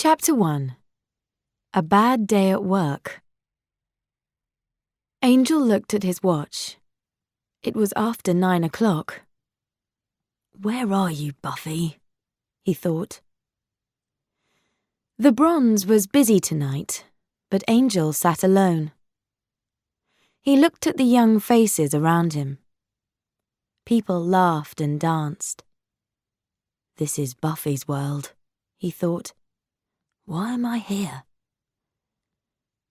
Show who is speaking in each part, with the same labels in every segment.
Speaker 1: Chapter 1. A Bad Day at Work. Angel looked at his watch. It was after 9 o'clock. "Where are you, Buffy?" he thought. The bronze was busy tonight, but Angel sat alone. He looked at the young faces around him. People laughed and danced. This is Buffy's world, he thought. Why am I here?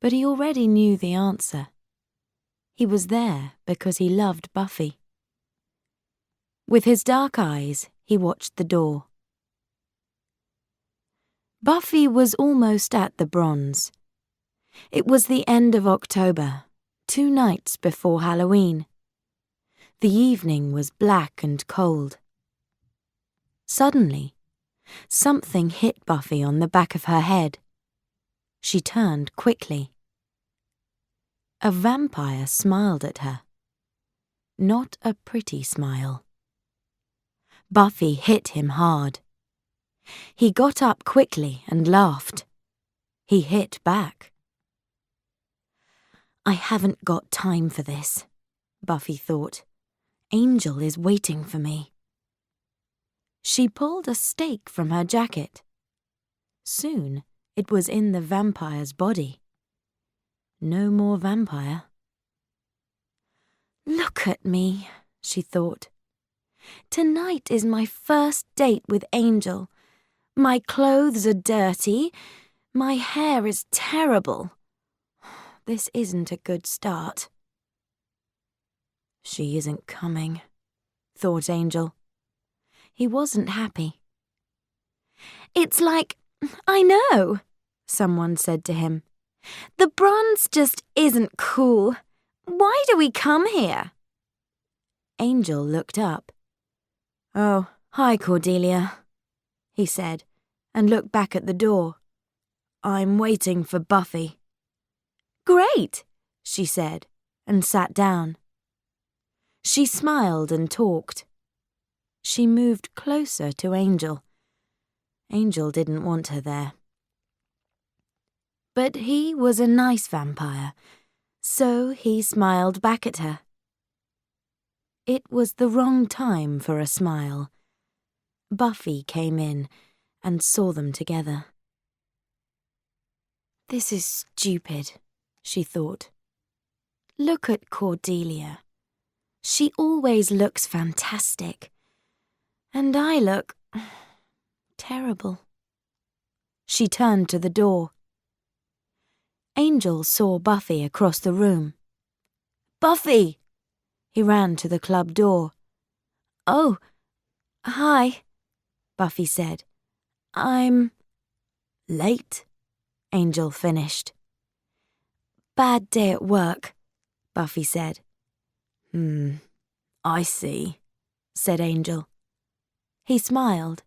Speaker 1: But he already knew the answer. He was there because he loved Buffy. With his dark eyes, he watched the door. Buffy was almost at the bronze. It was the end of October, 2 nights before Halloween. The evening was black and cold. Suddenly, something hit Buffy on the back of her head. She turned quickly. A vampire smiled at her. Not a pretty smile. Buffy hit him hard. He got up quickly and laughed. He hit back. I haven't got time for this, Buffy thought. Angel is waiting for me. She pulled a stake from her jacket. Soon, it was in the vampire's body. No more vampire. Look at me, she thought. Tonight is my first date with Angel. My clothes are dirty. My hair is terrible. This isn't a good start. She isn't coming, thought Angel. He wasn't happy. It's like, I know, someone said to him. The bronze just isn't cool. Why do we come here? Angel looked up. Oh, hi, Cordelia, he said, and looked back at the door. I'm waiting for Buffy. Great, she said, and sat down. She smiled and talked. She moved closer to Angel. Angel didn't want her there. But he was a nice vampire, so he smiled back at her. It was the wrong time for a smile. Buffy came in and saw them together. This is stupid, she thought. Look at Cordelia. She always looks fantastic. And I look terrible. She turned to the door. Angel saw Buffy across the room. Buffy! He ran to the club door. Oh, hi, Buffy said. I'm late, Angel finished. Bad day at work, Buffy said. I see, said Angel. He smiled.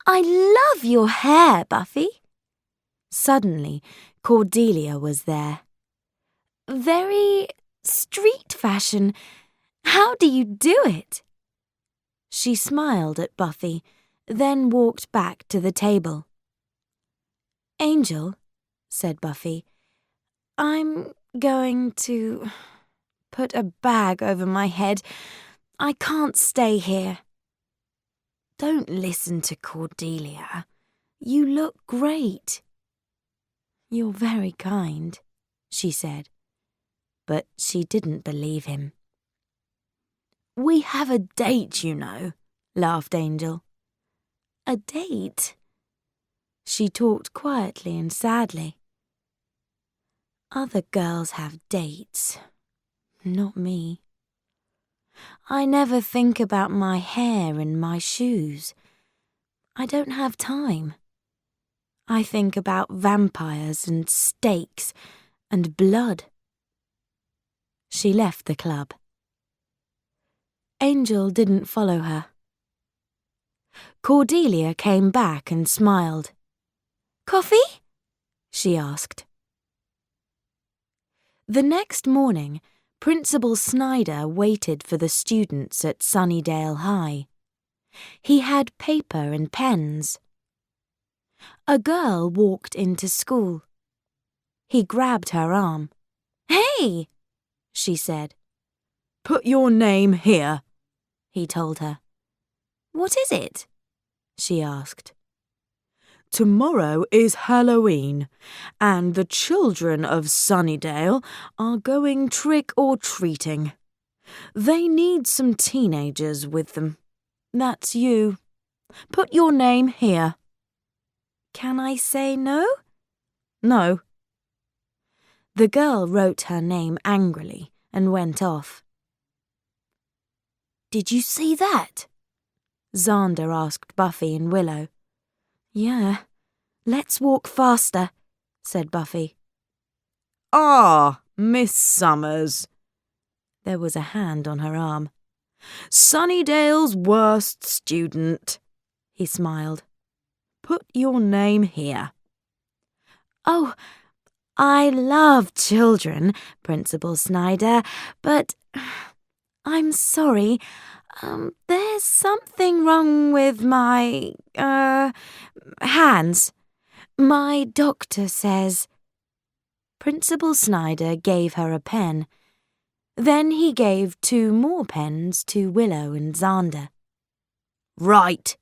Speaker 1: I love your hair, Buffy. Suddenly, Cordelia was there. Very street fashion. How do you do it? She smiled at Buffy, then walked back to the table. Angel, said Buffy, I'm going to put a bag over my head. I can't stay here. Don't listen to Cordelia. You look great. You're very kind, she said, but she didn't believe him. We have a date, you know, laughed Angel. A date? She talked quietly and sadly. Other girls have dates, not me. I never think about my hair and my shoes. I don't have time. I think about vampires and stakes and blood. She left the club. Angel didn't follow her. Cordelia came back and smiled. Coffee? She asked. The next morning, Principal Snyder waited for the students at Sunnydale High. He had paper and pens. A girl walked into school. He grabbed her arm. "Hey!" she said.
Speaker 2: "Put your name here,"
Speaker 1: he told her. "What is it?" she asked.
Speaker 2: "Tomorrow is Halloween, and the children of Sunnydale are going trick-or-treating. They need some teenagers with them. That's you. Put your name here."
Speaker 1: "Can I say no?"
Speaker 2: "No."
Speaker 1: The girl wrote her name angrily and went off. "Did you see that?" Xander asked Buffy and Willow. "Yeah. Let's walk faster," said Buffy.
Speaker 2: "Ah, Miss Summers."
Speaker 1: There was a hand on her arm.
Speaker 2: "Sunnydale's worst student," he smiled. "Put your name here."
Speaker 1: "Oh, I love children, Principal Snyder, but I'm sorry. There's something wrong with my, hands. My doctor says." Principal Snyder gave her a pen. Then he gave 2 more pens to Willow and Xander.
Speaker 2: "Right.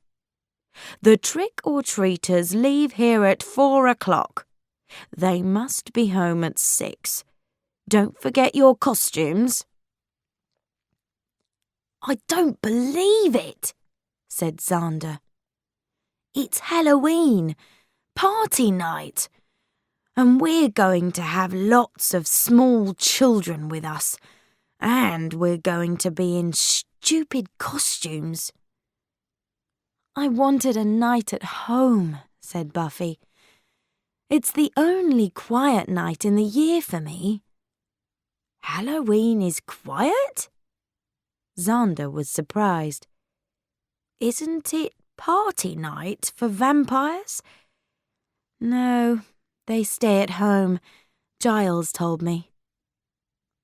Speaker 2: The trick-or-treaters leave here at 4 o'clock. They must be home at 6. Don't forget your costumes."
Speaker 1: "I don't believe it," said Xander. "It's Halloween, party night, and we're going to have lots of small children with us, and we're going to be in stupid costumes." "I wanted a night at home," said Buffy. "It's the only quiet night in the year for me." "Halloween is quiet?" Xander was surprised. "Isn't it party night for vampires?" "No, they stay at home, Giles told me."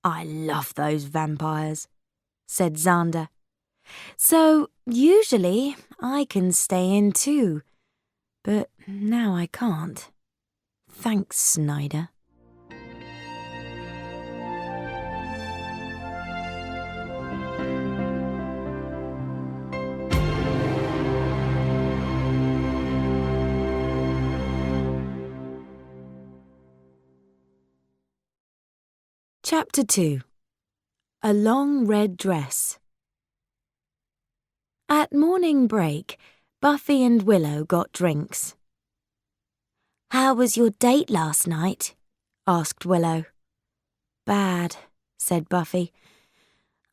Speaker 1: "I love those vampires," said Xander. "So usually I can stay in too, but now I can't. Thanks, Snyder." Chapter 2. A Long Red Dress. At morning break, Buffy and Willow got drinks. "How was your date last night?" asked Willow. "Bad," said Buffy.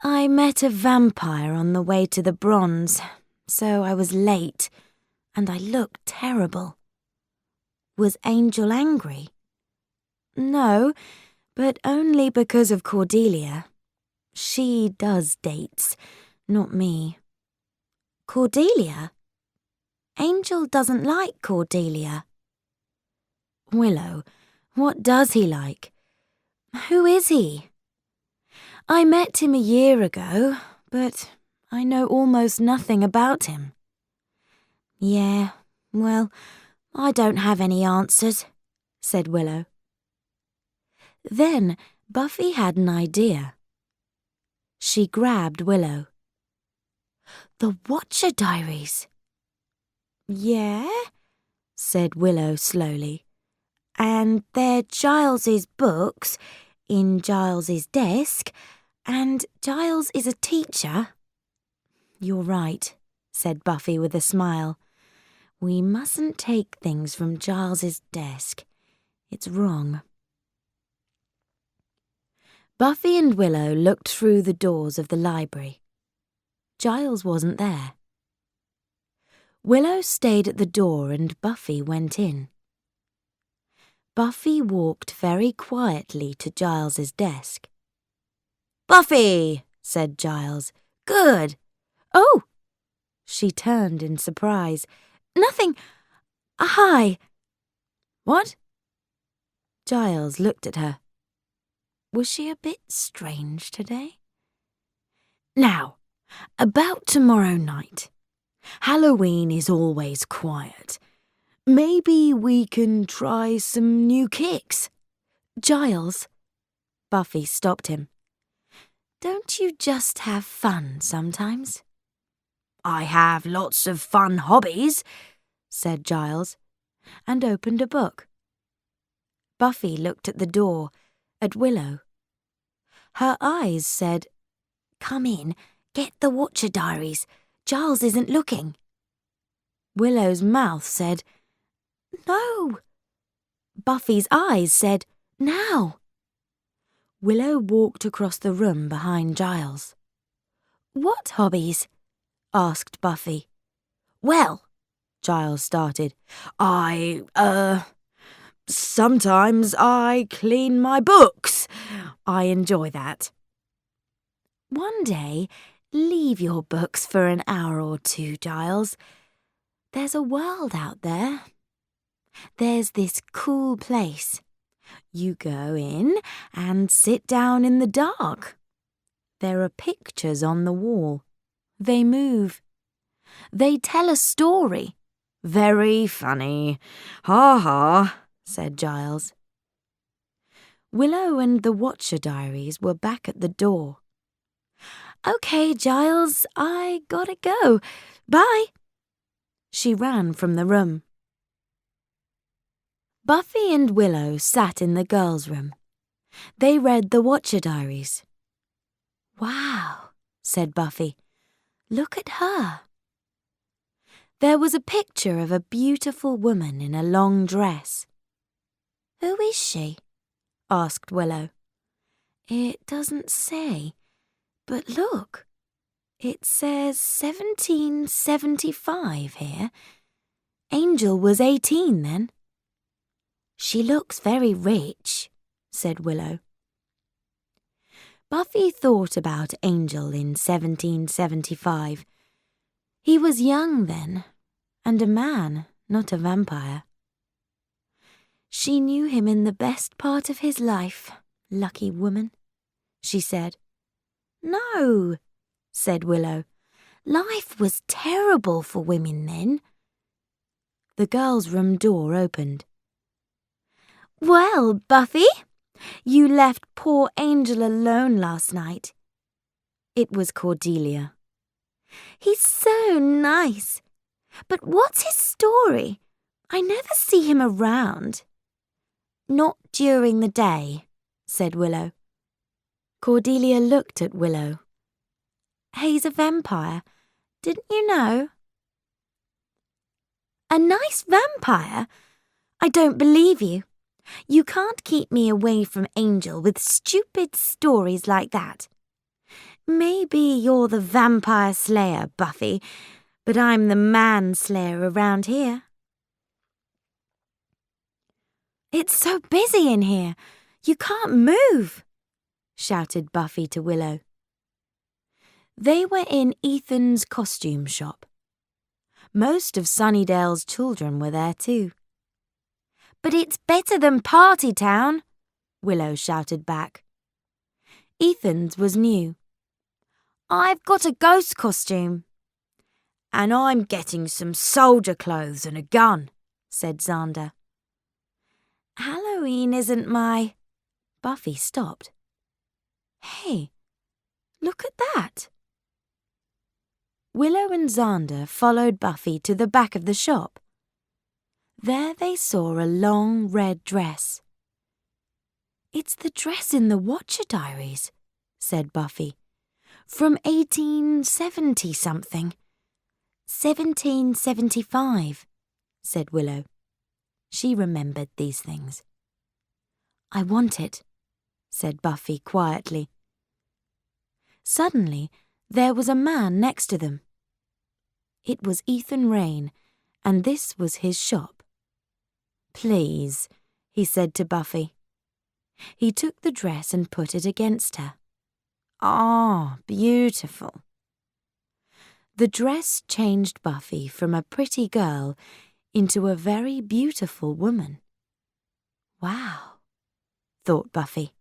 Speaker 1: "I met a vampire on the way to the Bronze, so I was late, and I looked terrible." "Was Angel angry?" "No, but only because of Cordelia. She does dates, not me." "Cordelia? Angel doesn't like Cordelia." "Willow, what does he like? Who is he?" "I met him a year ago, but I know almost nothing about him." "Yeah, well, I don't have any answers," said Willow. Then Buffy had an idea. She grabbed Willow. "The Watcher Diaries." "Yeah?" said Willow slowly. "And they're Giles's books in Giles's desk, and Giles is a teacher." "You're right," said Buffy with a smile. "We mustn't take things from Giles's desk. It's wrong." Buffy and Willow looked through the doors of the library. Giles wasn't there. Willow stayed at the door and Buffy went in. Buffy walked very quietly to Giles's desk. "Buffy," said Giles. "Good." "Oh!" She turned in surprise. "Nothing. Hi." "What?" Giles looked at her. Was she a bit strange today? "Now, about tomorrow night. Halloween is always quiet.
Speaker 2: Maybe we can try some new kicks.
Speaker 1: Giles, Buffy stopped him. Don't you just have fun sometimes?
Speaker 2: I have lots of fun hobbies, said Giles, and opened a book.
Speaker 1: Buffy looked at the door, at Willow. Her eyes said, "Come in, get the Watcher Diaries. Giles isn't looking." Willow's mouth said, "No." Buffy's eyes said, "Now." Willow walked across the room behind Giles. "What hobbies?" asked Buffy.
Speaker 2: Well, Giles started, sometimes I clean my books. I enjoy that.
Speaker 1: One day, leave your books for an hour or two, Giles. There's a world out there. There's this cool place. You go in and sit down in the dark. There are pictures on the wall. They move. They tell a story.
Speaker 2: Very funny. Ha ha, said Giles.
Speaker 1: Willow and the Watcher Diaries were back at the door. "Okay, Giles, I gotta go. Bye." She ran from the room. Buffy and Willow sat in the girls' room. They read the Watcher Diaries. "Wow," said Buffy. "Look at her." There was a picture of a beautiful woman in a long dress. "Who is she?" asked Willow. "It doesn't say, but look, it says 1775 here. Angel was 18 then." "She looks very rich," said Willow. Buffy thought about Angel in 1775. He was young then, and a man, not a vampire. "She knew him in the best part of his life, lucky woman," she said. "No," said Willow. "Life was terrible for women then." The girls' room door opened. "Well, Buffy, you left poor Angel alone last night." It was Cordelia. "He's so nice. But what's his story? I never see him around." "Not during the day," said Willow. Cordelia looked at Willow. "He's a vampire. Didn't you know?" "A nice vampire? I don't believe you. You can't keep me away from Angel with stupid stories like that. Maybe you're the vampire slayer, Buffy, but I'm the manslayer around here." "It's so busy in here. You can't move," shouted Buffy to Willow. They were in Ethan's costume shop. Most of Sunnydale's children were there too. "But it's better than Party Town," Willow shouted back. Ethan's was new. "I've got a ghost costume."
Speaker 2: "And I'm getting some soldier clothes and a gun," said Xander.
Speaker 1: "Halloween isn't my—" Buffy stopped. "Hey, look at that." Willow and Xander followed Buffy to the back of the shop. There they saw a long red dress. "It's the dress in the Watcher Diaries," said Buffy. "From 1870-something. 1775, said Willow. She remembered these things. "I want it," said Buffy quietly. Suddenly, there was a man next to them. It was Ethan Rayne, and this was his shop. "Please," he said to Buffy. He took the dress and put it against her. "Ah, beautiful." The dress changed Buffy from a pretty girl into a very beautiful woman. "Wow," thought Buffy.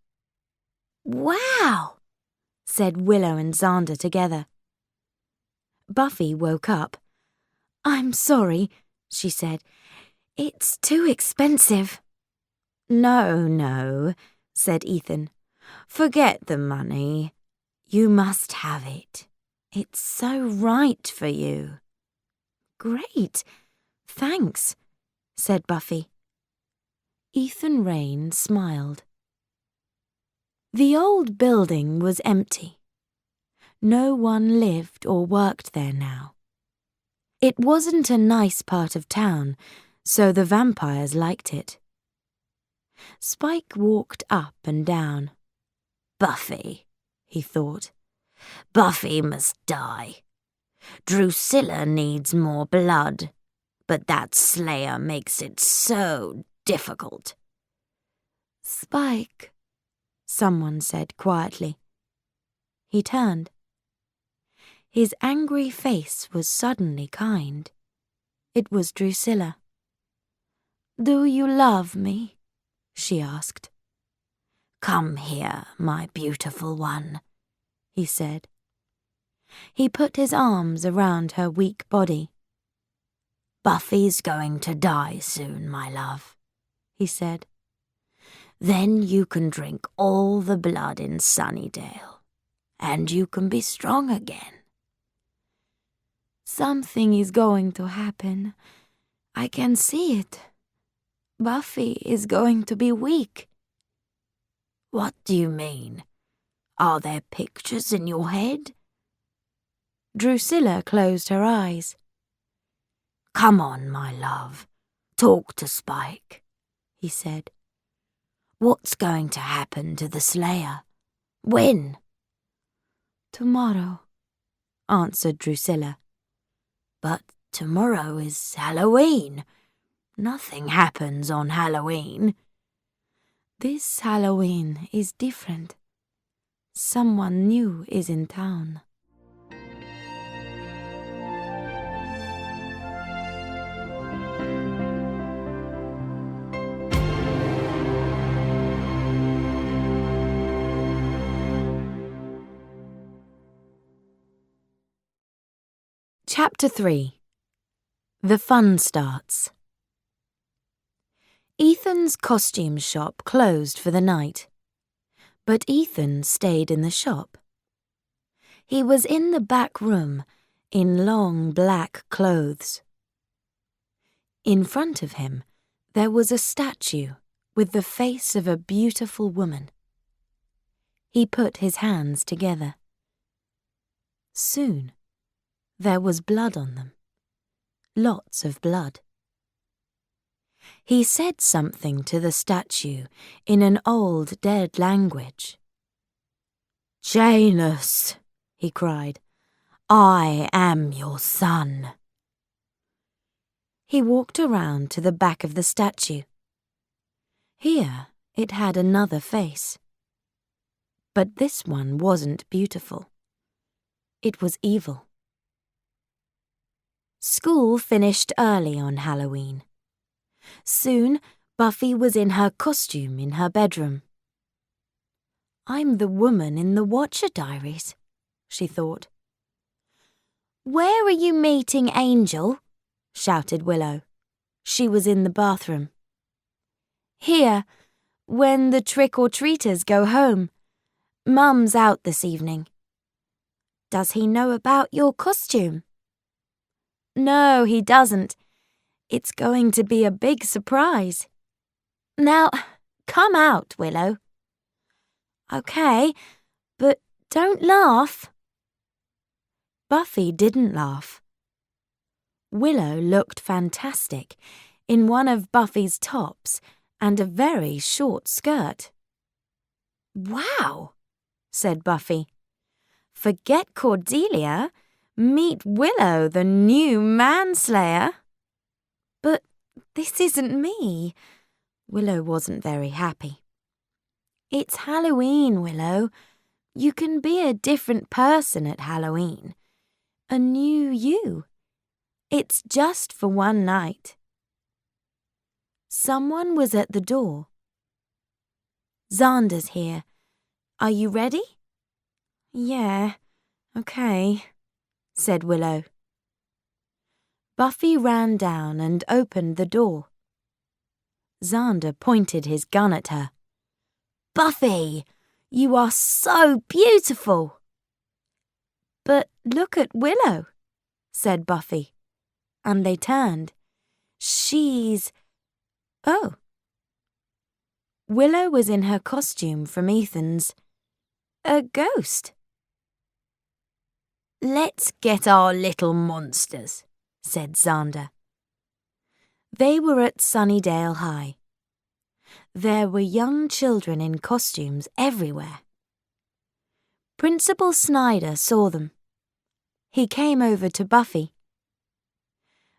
Speaker 1: "Wow," said Willow and Xander together. Buffy woke up. "I'm sorry," she said. It's too expensive.
Speaker 2: No, said Ethan. Forget the money. You must have it. It's so right for you.
Speaker 1: Great, thanks, said Buffy.
Speaker 2: Ethan Rayne smiled. The old building was empty. No one lived or worked there now. It wasn't a nice part of town, so the vampires liked it. Spike walked up and down. Buffy, he thought. Buffy must die. Drusilla needs more blood, but that Slayer makes it so difficult.
Speaker 1: Spike,
Speaker 2: someone said quietly. He turned. His angry face was suddenly kind. It was Drusilla.
Speaker 1: Do you love me?
Speaker 2: She asked. Come here, my beautiful one, he said. He put his arms around her weak body. Buffy's going to die soon, my love, he said. Then you can drink all the blood in Sunnydale, and you can be strong again.
Speaker 1: Something is going to happen. I can see it. Buffy is going to be weak.
Speaker 2: What do you mean? Are there pictures in your head? Drusilla closed her eyes. Come on, my love. Talk to Spike, he said. What's going to happen to the Slayer? When?
Speaker 1: Tomorrow,
Speaker 2: answered Drusilla. But tomorrow is Halloween. Nothing happens on Halloween.
Speaker 1: This Halloween is different. Someone new is in town.
Speaker 2: Chapter 3. The Fun Starts. Ethan's costume shop closed for the night, but Ethan stayed in the shop. He was in the back room, in long black clothes. In front of him, there was a statue with the face of a beautiful woman. He put his hands together. Soon, there was blood on them. Lots of blood. He said something to the statue in an old dead language. Janus, he cried, I am your son. He walked around to the back of the statue. Here it had another face. But this one wasn't beautiful. It was evil. School finished early on Halloween. Soon, Buffy was in her costume in her bedroom. I'm the woman in the Watcher Diaries, she thought. Where are you meeting Angel? Shouted Willow. She was in the bathroom. Here, when the trick-or-treaters go home. Mum's out this evening. Does he know about your costume? No, he doesn't. It's going to be a big surprise. Now, come out, Willow. Okay, but don't laugh. Buffy didn't laugh. Willow looked fantastic in one of Buffy's tops and a very short skirt. Wow, said Buffy. Forget Cordelia. Meet Willow, the new manslayer. But this isn't me. Willow wasn't very happy. It's Halloween, Willow. You can be a different person at Halloween. A new you. It's just for one night. Someone was at the door. Xander's here. Are you ready? Yeah, okay, said Willow. Buffy ran down and opened the door.
Speaker 1: Xander pointed his gun at her. "Buffy, you are so beautiful!" "But look at Willow," said Buffy, and they turned. "She's—" Oh. Willow was in her costume from Ethan's. A ghost. "Let's get our little monsters," said Xander. They were at Sunnydale High. There were young children in costumes everywhere. Principal Snyder saw them. He came over to Buffy.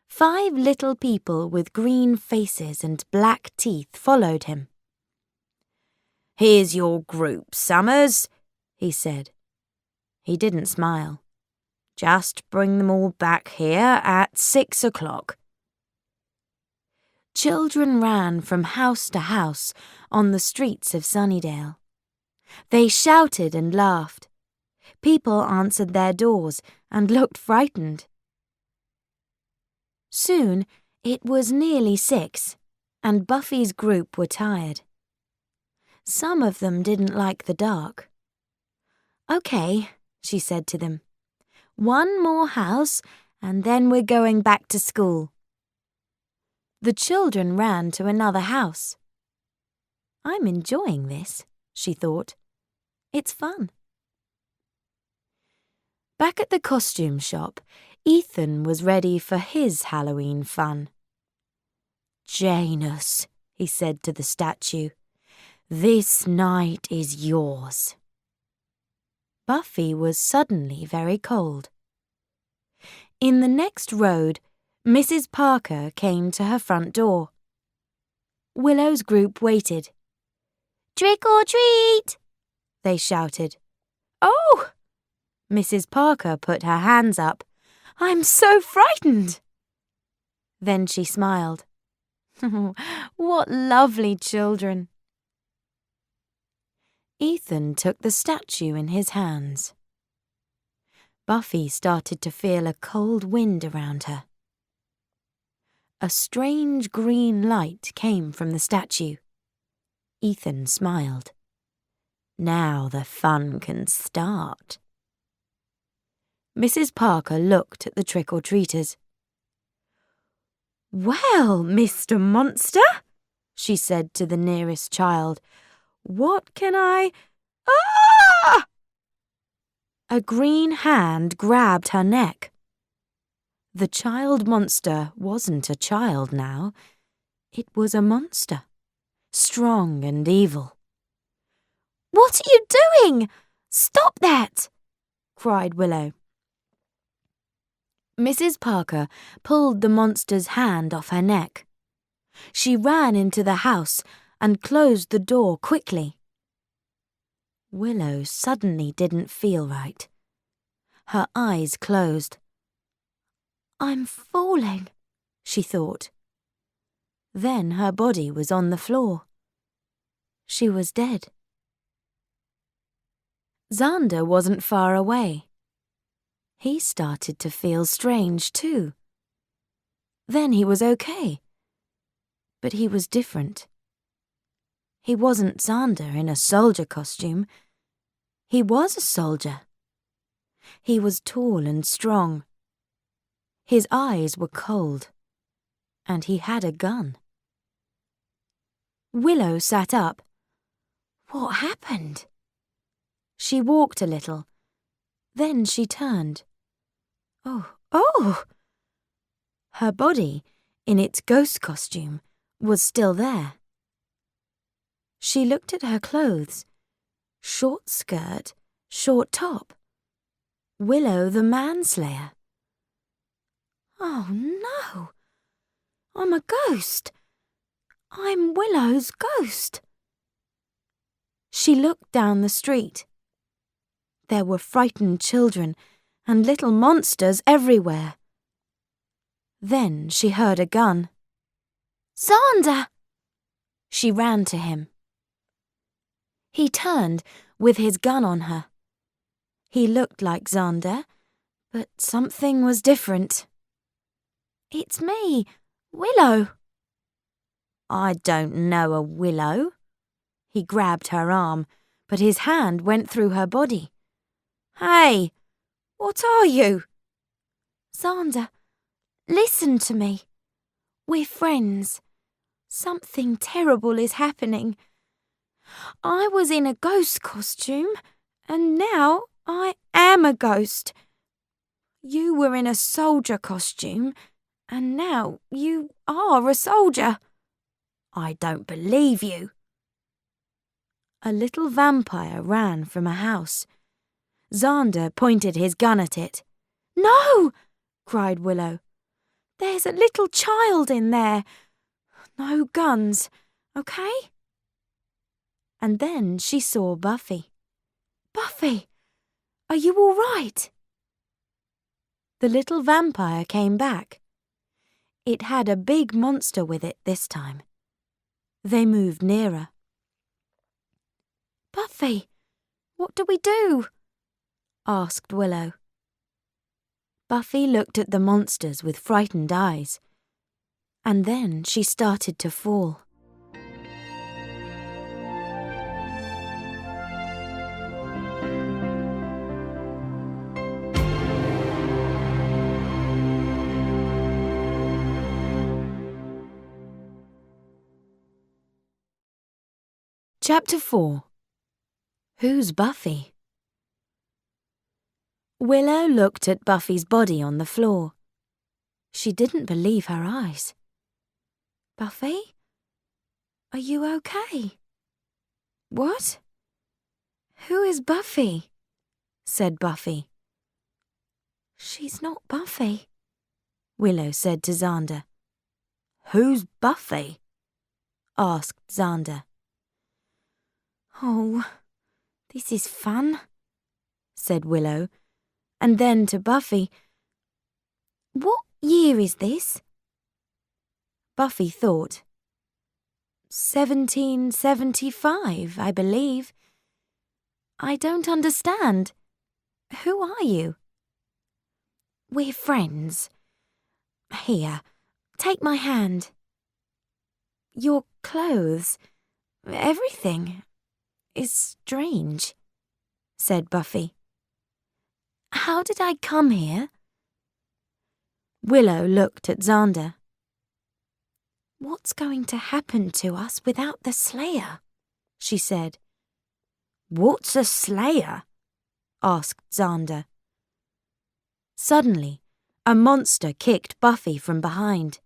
Speaker 1: 5 little people with green faces and black teeth followed him. "Here's your group, Summers," he said. He didn't smile. "Just bring them all back here at 6 o'clock. Children ran from house to house on the streets of Sunnydale. They shouted and laughed. People answered their doors and looked frightened. Soon it was nearly 6, and Buffy's group were tired. Some of them didn't like the dark. "Okay," she said to them. "One more house, and then we're going back to school." The children ran to another house. "I'm enjoying this," she thought. "It's fun." Back at the costume shop, Ethan was ready for his Halloween fun. "Janus," he said to the statue, "this night is yours." Buffy was suddenly very cold. In the next road, Mrs. Parker came to her front door. Willow's group waited. "Trick or treat!" they shouted. "Oh!" Mrs. Parker put her hands up. "I'm so frightened!" Then she smiled. "What lovely children!" Ethan took the statue in his hands. Buffy started to feel a cold wind around her. A strange green light came from the statue. Ethan smiled. Now the fun can start. Mrs. Parker looked at the trick-or-treaters. "Well, Mr. Monster," she said to the nearest child, "what can I—" "Ah!" A green hand grabbed her neck. The child monster wasn't a child now. It was a monster, strong and evil. "What are you doing? Stop that!" cried Willow. Mrs. Parker pulled the monster's hand off her neck. She ran into the house and closed the door quickly. Willow suddenly didn't feel right. Her eyes closed. "I'm falling," she thought. Then her body was on the floor. She was dead. Xander wasn't far away. He started to feel strange too. Then he was okay. But he was different. He wasn't Xander in a soldier costume. He was a soldier. He was tall and strong. His eyes were cold, and he had a gun. Willow sat up. What happened? She walked a little. Then she turned. Oh! Her body, in its ghost costume, was still there. She looked at her clothes. Short skirt, short top. Willow the manslayer. Oh no! I'm a ghost. I'm Willow's ghost. She looked down the street. There were frightened children and little monsters everywhere. Then she heard a gun. "Xander!" She ran to him. He turned with his gun on her. He looked like Xander, but something was different. "It's me, Willow." I don't know a Willow. He grabbed her arm, but his hand went through her body. Hey, what are you? Xander, listen to me. We're friends. Something terrible is happening. I was in a ghost costume, and now I am a ghost. You were in a soldier costume, and now you are a soldier. I don't believe you. A little vampire ran from a house. Xander pointed his gun at it. No! Cried Willow. There's a little child in there. No guns, okay? And then she saw Buffy. Buffy, are you all right? The little vampire came back. It had a big monster with it this time. They moved nearer. Buffy, what do we do? Asked Willow. Buffy looked at the monsters with frightened eyes, and then she started to fall. Chapter 4. Who's Buffy? Willow looked at Buffy's body on the floor. She didn't believe her eyes. Buffy? Are you okay? What? Who is Buffy? Said Buffy. She's not Buffy, Willow said to Xander. Who's Buffy? Asked Xander. Oh, this is fun, said Willow, and then to Buffy, what year is this? Buffy thought. 1775, I believe. I don't understand. Who are you? We're friends. Here, take my hand. Your clothes, everything, is strange, said Buffy. How did I come here? Willow looked at Xander. What's going to happen to us without the Slayer? She said. What's a Slayer? Asked Xander. Suddenly, a monster kicked Buffy from behind.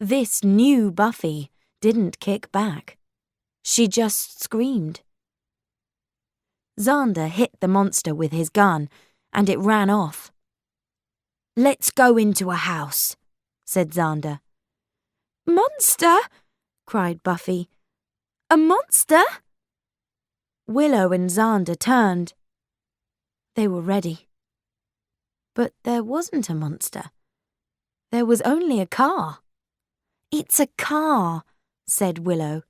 Speaker 1: This new Buffy didn't kick back. She just screamed. Xander hit the monster with his gun, and it ran off. Let's go into a house, said Xander. Monster? Cried Buffy. A monster? Willow and Xander turned. They were ready. But there wasn't a monster. There was only a car. It's a car, said Willow.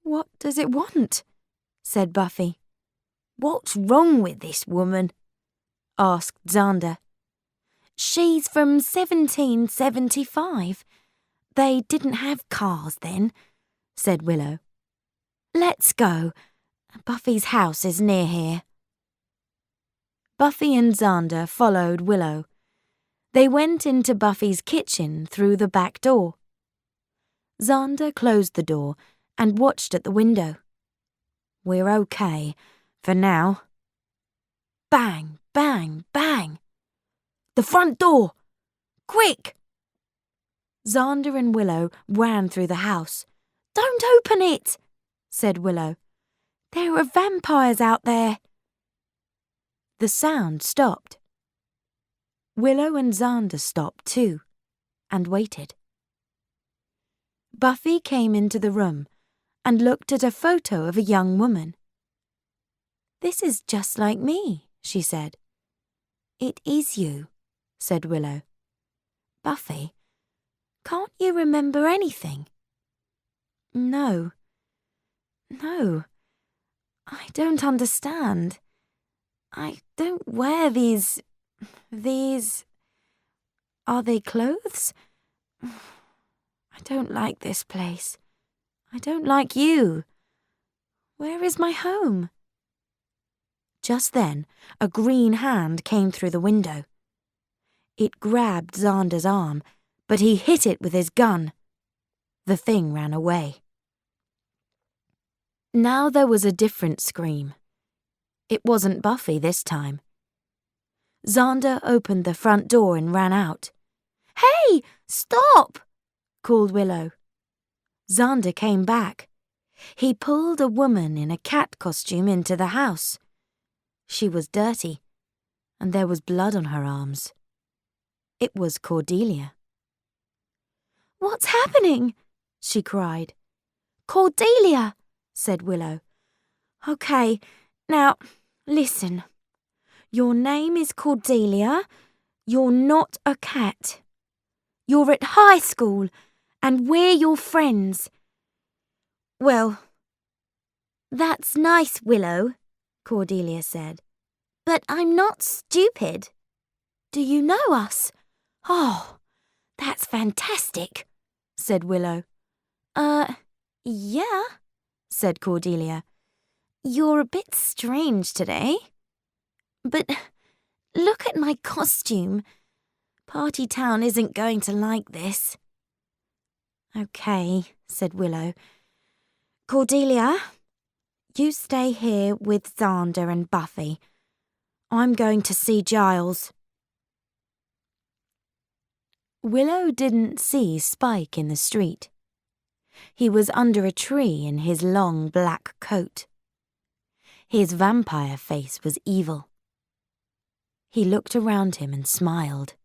Speaker 1: What does it want? Said Buffy. What's wrong with this woman? Asked Xander. She's from 1775. They didn't have cars then, said Willow. Let's go. Buffy's house is near here. Buffy and Xander followed Willow. They went into Buffy's kitchen through the back door. Xander closed the door and watched at the window. We're okay, for now. Bang, bang, bang. The front door! Quick! Xander and Willow ran through the house. Don't open it, said Willow. There are vampires out there. The sound stopped. Willow and Xander stopped too, and waited. Buffy came into the room and looked at a photo of a young woman. This is just like me, she said. It is you, said Willow. Buffy, can't you remember anything? No, I don't understand. I don't wear these... Are they clothes? I don't like this place. I don't like you. Where is my home? Just then, a green hand came through the window. It grabbed Xander's arm, but he hit it with his gun. The thing ran away. Now there was a different scream. It wasn't Buffy this time. Xander opened the front door and ran out. "Hey, stop!" called Willow. Xander came back. He pulled a woman in a cat costume into the house. She was dirty, and there was blood on her arms. It was Cordelia. "What's happening?" she cried. "Cordelia," said Willow. "Okay, now, listen. Your name is Cordelia. You're not a cat. You're at high school, and we're your friends." "Well, that's nice, Willow," Cordelia said. "But I'm not stupid. Do you know us?" "Oh, that's fantastic," said Willow. Yeah," said Cordelia. "You're a bit strange today. But look at my costume. Party Town isn't going to like this." "Okay," said Willow. "Cordelia, you stay here with Xander and Buffy. I'm going to see Giles." Willow didn't see Spike in the street. He was under a tree in his long black coat. His vampire face was evil. He looked around him and smiled.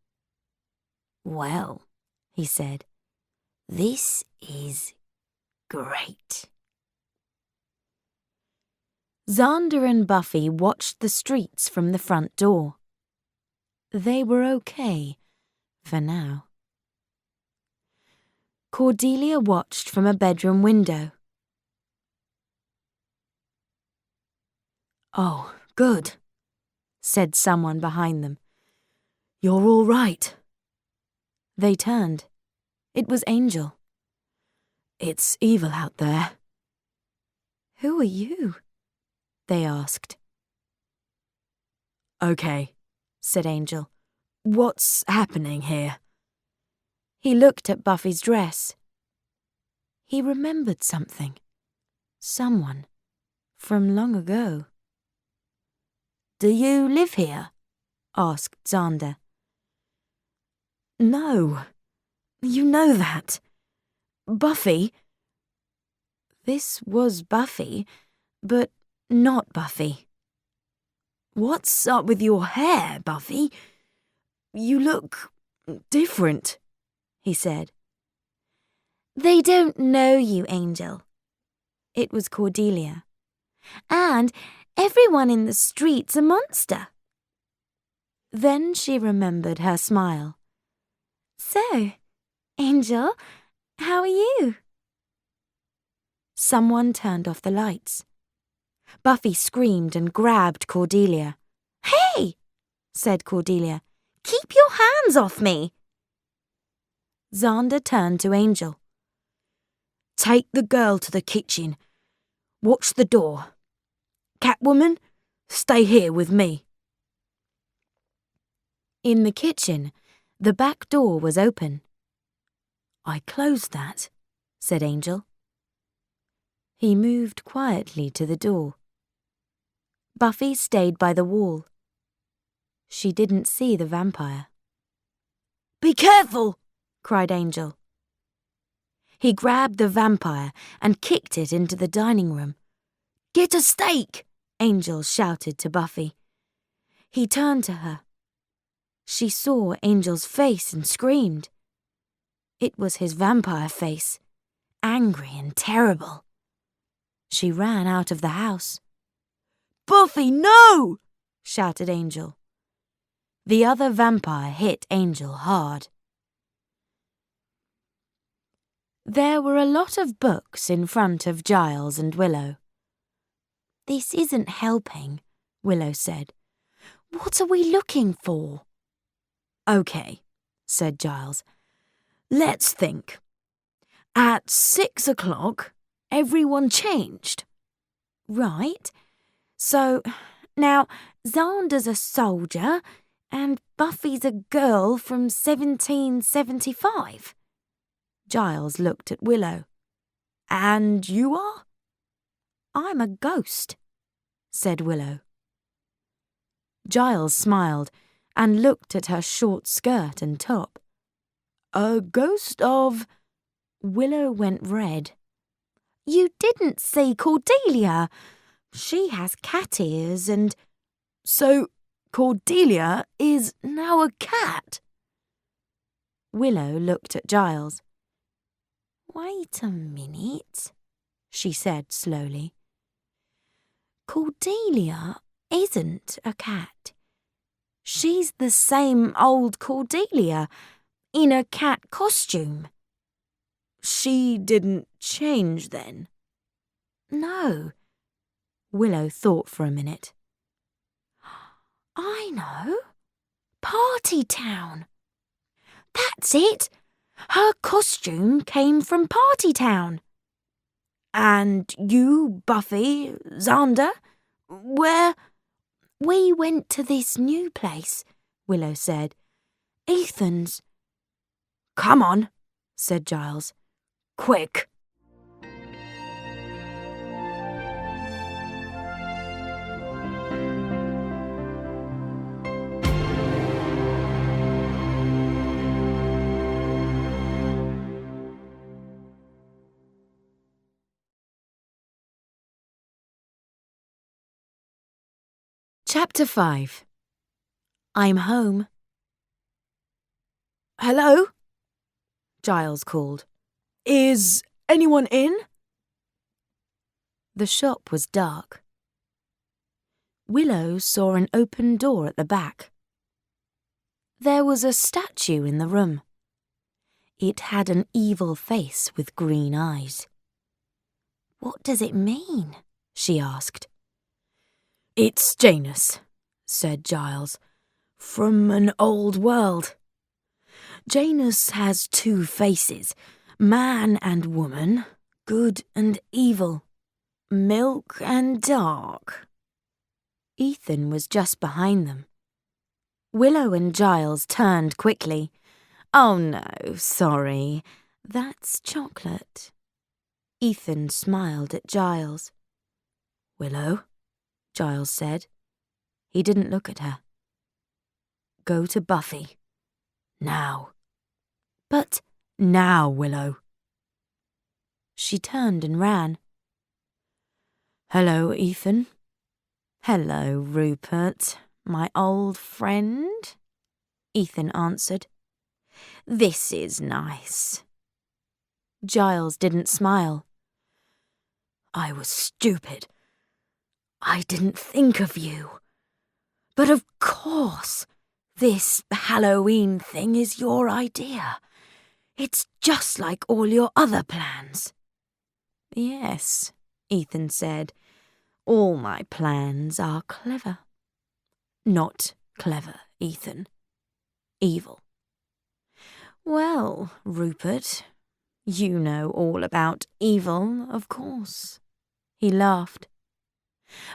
Speaker 1: "Well," he said, "this is great." Xander and Buffy watched the streets from the front door. They were okay for now. Cordelia watched from a bedroom window. "Oh, good," said someone behind them. "You're all right." They turned. It was Angel. "It's evil out there." "Who are you?" they asked. "Okay," said Angel. "What's happening here?" He looked at Buffy's dress. He remembered something. Someone from long ago. "Do you live here?" asked Xander. "No, you know that. Buffy." This was Buffy, but not Buffy. "What's up with your hair, Buffy? You look different," he said. "They don't know you, Angel." It was Cordelia. "And everyone in the street's a monster." Then she remembered her smile. "So, Angel, how are you?" Someone turned off the lights. Buffy screamed and grabbed Cordelia. "Hey!" said Cordelia. "Keep your hands off me!" Xander turned to Angel. "Take the girl to the kitchen. Watch the door. Catwoman, stay here with me." In the kitchen, the back door was open. "I closed that," said Angel. He moved quietly to the door. Buffy stayed by the wall. She didn't see the vampire. "Be careful!" cried Angel. He grabbed the vampire and kicked it into the dining room. "Get a steak!" Angel shouted to Buffy. He turned to her. She saw Angel's face and screamed. It was his vampire face, angry and terrible. She ran out of the house. "Buffy, no!" shouted Angel. The other vampire hit Angel hard. There were a lot of books in front of Giles and Willow. "This isn't helping," Willow said. "What are we looking for?" "Okay," said Giles. "Let's think.
Speaker 2: At 6 o'clock, everyone changed.
Speaker 1: Right. So, now, Xander's a soldier and Buffy's a girl from 1775. Giles looked at Willow.
Speaker 2: And you are?
Speaker 1: I'm a ghost, said Willow.
Speaker 2: Giles smiled and looked at her short skirt and top. A ghost of...
Speaker 1: Willow went red. You didn't see Cordelia. She has cat ears and...
Speaker 2: So Cordelia is now a cat?
Speaker 1: Willow looked at Giles. Wait a minute, she said slowly. Cordelia isn't a cat. She's the same old Cordelia, in a cat costume.
Speaker 2: She didn't change then?
Speaker 1: No. Willow thought for a minute. I know. Party Town. That's it. Her costume came from Party Town.
Speaker 2: And you, Buffy, Xander, where?
Speaker 1: We went to this new place, Willow said. Ethan's.
Speaker 2: Come on, said Giles. Quick.
Speaker 1: Chapter 5. I'm home.
Speaker 2: Hello?
Speaker 1: Giles called.
Speaker 2: Is anyone in?
Speaker 1: The shop was dark. Willow saw an open door at the back. There was a statue in the room. It had an evil face with green eyes. What does it mean? She asked.
Speaker 2: It's Janus, said Giles, from an old world. Janus has two faces, man and woman, good and evil, milk and dark.
Speaker 1: Ethan was just behind them. Willow and Giles turned quickly. Oh no, sorry, that's chocolate. Ethan smiled at Giles.
Speaker 2: Willow? Giles said.
Speaker 1: He didn't look at her.
Speaker 2: Go to Buffy. Now.
Speaker 1: But
Speaker 2: now, Willow.
Speaker 1: She turned and ran.
Speaker 2: Hello, Ethan.
Speaker 1: Hello, Rupert, my old friend, Ethan answered. This is nice. Giles didn't smile.
Speaker 2: I was stupid. I didn't think of you. But of course, this Halloween thing is your idea. It's just like all your other plans.
Speaker 1: Yes, Ethan said. All my plans are clever.
Speaker 2: Not clever, Ethan. Evil.
Speaker 1: Well, Rupert, you know all about evil, of course. He laughed.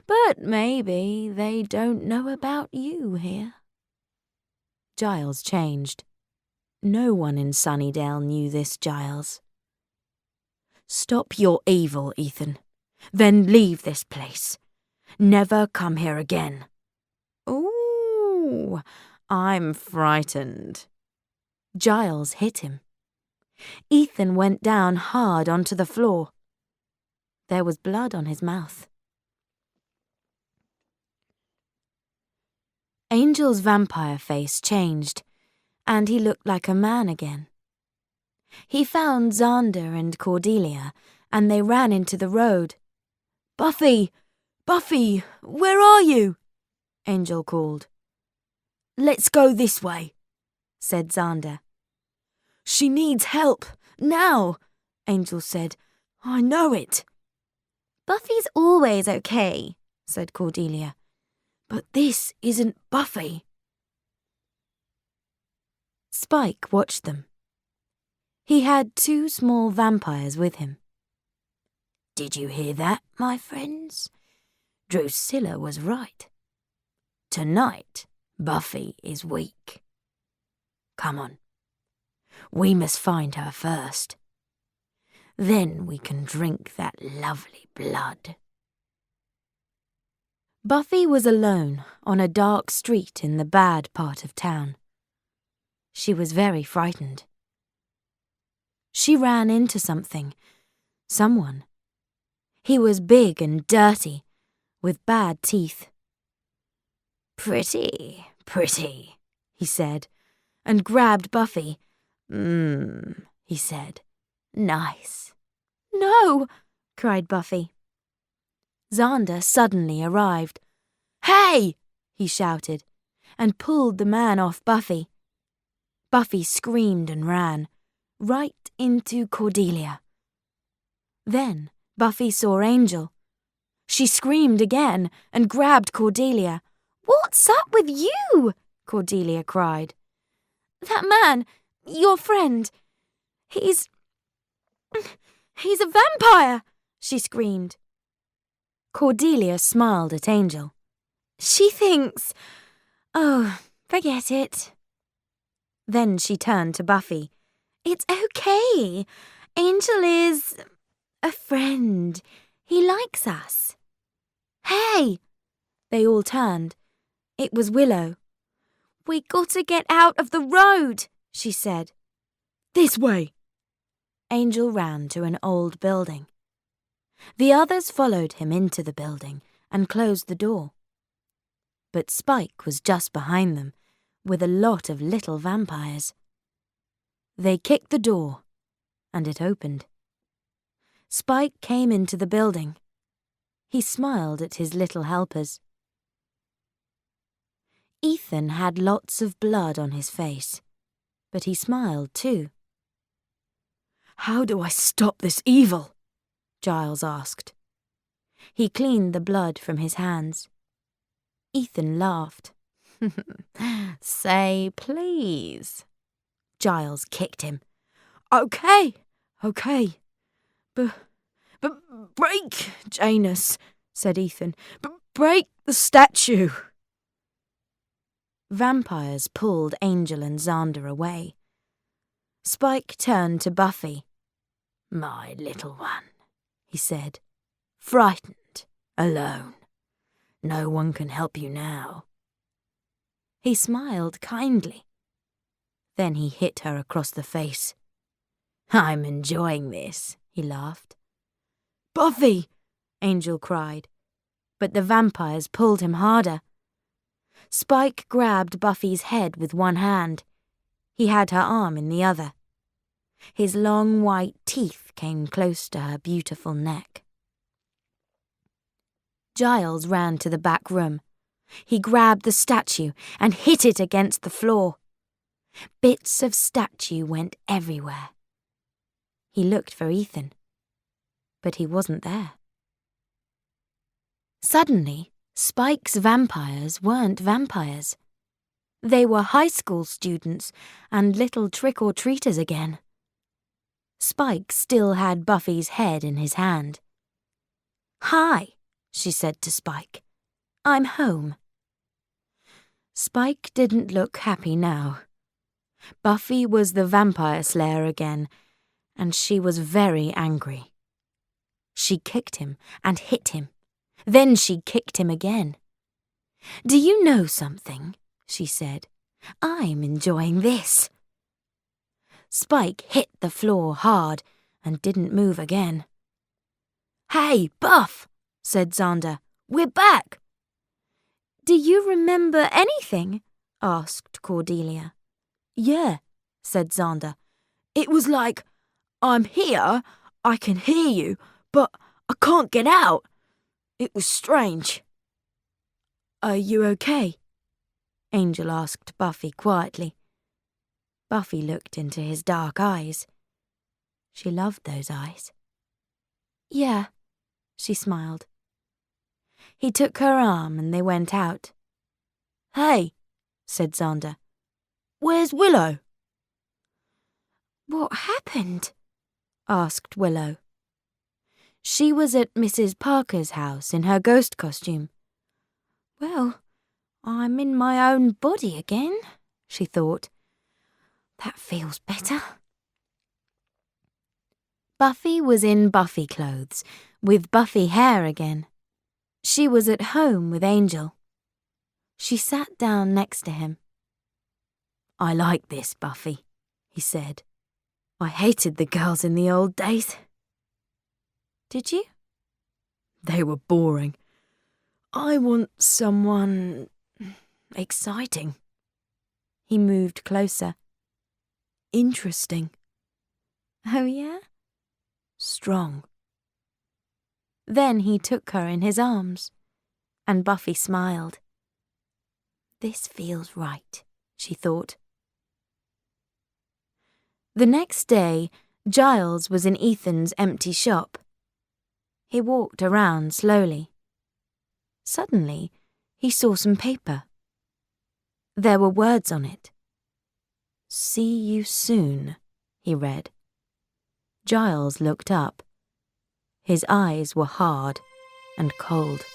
Speaker 1: But maybe they don't know about you here. Giles changed. No one in Sunnydale knew this Giles.
Speaker 2: Stop your evil, Ethan. Then leave this place. Never come here again.
Speaker 1: Ooh, I'm frightened. Giles hit him. Ethan went down hard onto the floor. There was blood on his mouth. Angel's vampire face changed, and he looked like a man again. He found Xander and Cordelia, and they ran into the road.
Speaker 2: Buffy! Buffy! Where are you? Angel called. Let's go this way, said Xander. She needs help, now, Angel said. I know it.
Speaker 1: Buffy's always okay, said Cordelia.
Speaker 2: But this isn't Buffy.
Speaker 1: Spike watched them. He had 2 small vampires with him. "Did you hear that, my friends? Drusilla was right. Tonight, Buffy is weak. Come on. We must find her first. Then we can drink that lovely blood." Buffy was alone on a dark street in the bad part of town. She was very frightened. She ran into someone. He was big and dirty, with bad teeth. "Pretty, pretty," he said, and grabbed Buffy. He said. "Nice." "No!" cried Buffy. Xander suddenly arrived. "Hey!" he shouted, and pulled the man off Buffy. Buffy screamed and ran, right into Cordelia. Then Buffy saw Angel. She screamed again and grabbed Cordelia. "What's up with you?" Cordelia cried. "That man, your friend, he's a vampire," she screamed. Cordelia smiled at Angel. "She thinks... Oh, forget it." Then she turned to Buffy. "It's okay. Angel is... a friend. He likes us." "Hey!" They all turned. It was Willow. "We gotta get out of the road," she said.
Speaker 2: "This way."
Speaker 1: Angel ran to an old building. The others followed him into the building and closed the door. But Spike was just behind them, with a lot of little vampires. They kicked the door, and it opened. Spike came into the building. He smiled at his little helpers. Ethan had lots of blood on his face, but he smiled too.
Speaker 2: "How do I stop this evil?"
Speaker 1: Giles asked. He cleaned the blood from his hands. Ethan laughed. "Say please." Giles kicked him.
Speaker 2: Okay. But break, Janus," said Ethan. "Break the statue."
Speaker 1: Vampires pulled Angel and Xander away. Spike turned to Buffy. "My little one," he said, "frightened, alone. No one can help you now." He smiled kindly. Then he hit her across the face. "I'm enjoying this," he laughed.
Speaker 2: "Buffy!"
Speaker 1: Angel cried, but the vampires pulled him harder. Spike grabbed Buffy's head with one hand. He had her arm in the other. His long white teeth came close to her beautiful neck. Giles ran to the back room. He grabbed the statue and hit it against the floor. Bits of statue went everywhere. He looked for Ethan, but he wasn't there. Suddenly, Spike's vampires weren't vampires. They were high school students and little trick-or-treaters again. Spike still had Buffy's head in his hand. "Hi," she said to Spike. "I'm home." Spike didn't look happy now. Buffy was the vampire slayer again, and she was very angry. She kicked him and hit him. Then she kicked him again. "Do you know something?" she said. "I'm enjoying this." Spike hit the floor hard and didn't move again. "Hey, Buff," said Xander. "We're back." "Do you remember anything?" asked Cordelia.
Speaker 2: "Yeah," said Xander. "It was like, I'm here, I can hear you, but I can't get out. It was strange." "Are you okay?" Angel asked Buffy quietly. Buffy looked into his dark eyes. She loved those eyes. "Yeah," she smiled. He took her arm and they went out. "Hey," said Xander. "Where's Willow?"
Speaker 1: What happened? Asked Willow. She was at Mrs. Parker's house in her ghost costume. Well, I'm in my own body again, she thought. That feels better. Buffy was in Buffy clothes, with Buffy hair again. She was at home with Angel. She sat down next to him. I like this, Buffy, he said. I hated the girls in the old days. Did you? They were boring. I want someone exciting. He moved closer. Interesting. Oh, yeah? Strong. Then he took her in his arms, and Buffy smiled. This feels right, she thought. The next day, Giles was in Ethan's empty shop. He walked around slowly. Suddenly, he saw some paper. There were words on it. See you soon, he read. Giles looked up. His eyes were hard and cold.